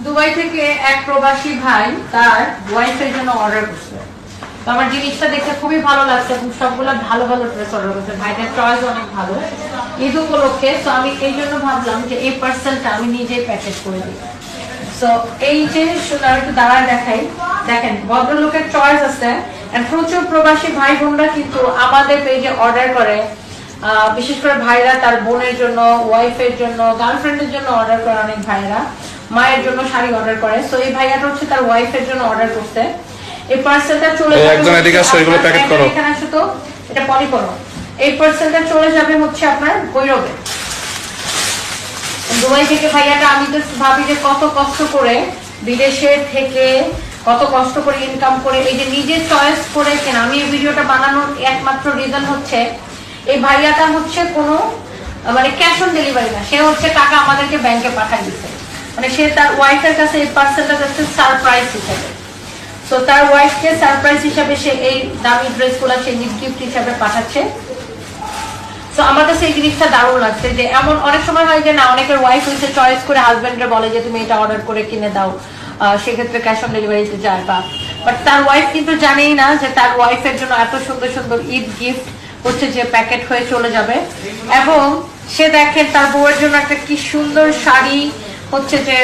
Dubai থেকে এক প্রবাসী ভাই তার ওয়াইফের জন্য অর্ডার করছে। তো আমার জিনিসটা দেখে খুবই ভালো লাগছে এবং সবগুলো ভালো ভালো ড্রেস অর্ডার করছে। ভাইটার চয়েস অনেক ভালো ঈদ উপলক্ষে। তো আমি এই জন্য ভাবলাম যে এই পার্সেলটা আমি নিজেই প্যাকেজ করে দিই। সো এই যে একটু দাঁড়ায় দেখাই, দেখেন ভদ্রলোকের চয়েস আছে। প্রচুর প্রবাসী ভাই বোনরা কিন্তু আমাদের পেজে অর্ডার করে, বিশেষ করে ভাইরা তার বোনের জন্য, ওয়াইফের জন্য, গার্লফ্রেন্ডের জন্য অর্ডার করে, অনেক ভাইরা মায়ের জন্য শাড়ি অর্ডার করে। সো এই ভাইয়াটা হচ্ছে তার ওয়াইফের জন্য অর্ডার করতে। এই পার্সেলটা চলে যাবে, একদম এদিকে আসো, এগুলো প্যাকেট করো, এখানে আসো তো, এটা পলি করো। এই পার্সেলটা চলে যাবে হচ্ছে আপনার ভৈরবে, দুবাই থেকে। ভাইয়াটা আমি তো ভাবি যে কত কষ্ট করে বিদেশে থেকে কত কষ্ট করে ইনকাম করে এই যে নিজে চয়েস করে কেন। আমি এই ভিডিওটা বানানোর একমাত্র রিজন হচ্ছে এই ভাইয়াটা হচ্ছে কোনো মানে ক্যাশ অন ডেলিভারি না, সে হচ্ছে টাকা আমাদেরকে ব্যাংকে পাঠিয়ে দিচ্ছে। মানে সে তার ওয়াইফের কাছে এই পার্সেলটা যাচ্ছে সারপ্রাইজ হিসেবে। সো তার ওয়াইফকে সারপ্রাইজ হিসেবে সে এই দামি ড্রেসগুলো সে গিফট হিসেবে পাঠাচ্ছে। তো আমার কাছে এই জিনিসটা দারুণ লাগছে যে এমন অনেক সময় হয় যে না, অনেকের ওয়াইফ হচ্ছে চয়েস করে হাজবেন্ডরা বলে যে তুমি এটা অর্ডার করে কিনে দাও, সেক্ষেত্রে ক্যাশ অন ডেলিভারিতে যায় বাট তার ওয়াইফ কিন্তু জানেই না যে তার ওয়াইফের জন্য এত সুন্দর সুন্দর ঈদ গিফট হচ্ছে যে প্যাকেট হয়ে চলে যাবে। এবং সে দেখেন তার বউয়ের জন্য একটা কি সুন্দর শাড়ি হচ্ছে যে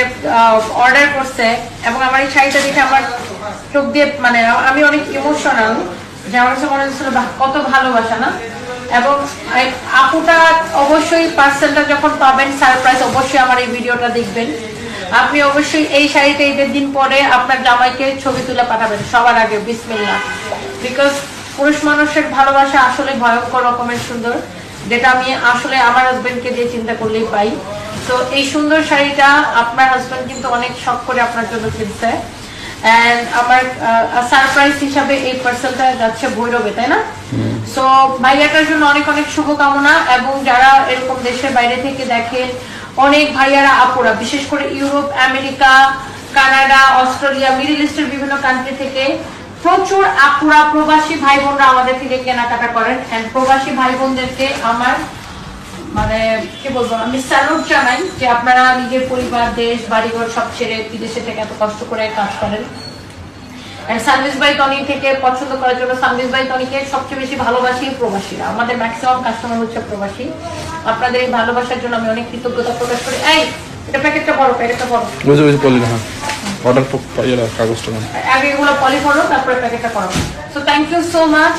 অর্ডার করছে। এবং আমার এই শাড়িটা দেখে আমার চোখ দিয়ে মানে আমি অনেক ইমোশনাল, যে আমার কাছে মনে হচ্ছিল কত ভালোবাসা না। এবং আপুটা অবশ্যই পার্সেলটা যখন পাবেন সারপ্রাইজ, অবশ্যই আমার এই ভিডিওটা দেখবেন। আপনি অবশ্যই এই শাড়িটা ঈদের দিন পরে আপনার জামাইকে ছবি তুলে পাঠাবেন সবার আগে বিসমিল্লাহ। বিকজ পুরুষ মানুষের ভালোবাসা আসলে ভয়ঙ্কর রকমের সুন্দর, যেটা আমি আসলে আমার হাজবেন্ডকে দিয়ে চিন্তা করলেই পাই। তো এই সুন্দর শাড়িটা আপনার হাজবেন্ড কিন্তু অনেক শখ করে আপনার জন্য কিনছে। এন্ড আমার সারপ্রাইজ হিসাবে এই পার্সেলটা যাচ্ছে ভৈরবে, তাই না? সো ভাইয়াটার জন্য অনেক অনেক শুভকামনা। এবং যারা এরকম দেশের বাইরে থেকে দেখেন, অনেক ভাইয়ারা আপুরা বিশেষ করে Europe, America, Canada, Australia, middle ইস্টের বিভিন্ন কান্ট্রি থেকে প্রচুর আপুরা প্রবাসী ভাই বোনরা আমাদের থেকে কেনাকাটা করেন। এন্ড প্রবাসী ভাই বোনদেরকে আমার মানে কি বলবো, আমি স্যালুট জানাই যে আপনারা নিজের পরিবার, দেশ, বাড়িঘর সব ছেড়ে বিদেশে থেকে এত কষ্ট করে কাজ করেন। সার্ভিস বাই টনি থেকে পছন্দ করার জন্য, সার্ভিস বাই টনিকে সবচেয়ে বেশি ভালোবাসি প্রবাসীরা। আমাদের ম্যাক্সিমাম কাস্টমার হচ্ছে প্রবাসী। আপনাদের এই ভালোবাসার জন্য আমি অনেক কৃতজ্ঞতা প্রকাশ করি। এই এটা প্যাকেটটা বড়, প্যাকেটটা বড়, বুঝে বুঝে পড়লি না। অর্ডার পাইয়ে কাগজটা আগে এগুলো পলি করো, তারপরে প্যাকেটটা করো। So thank you so much.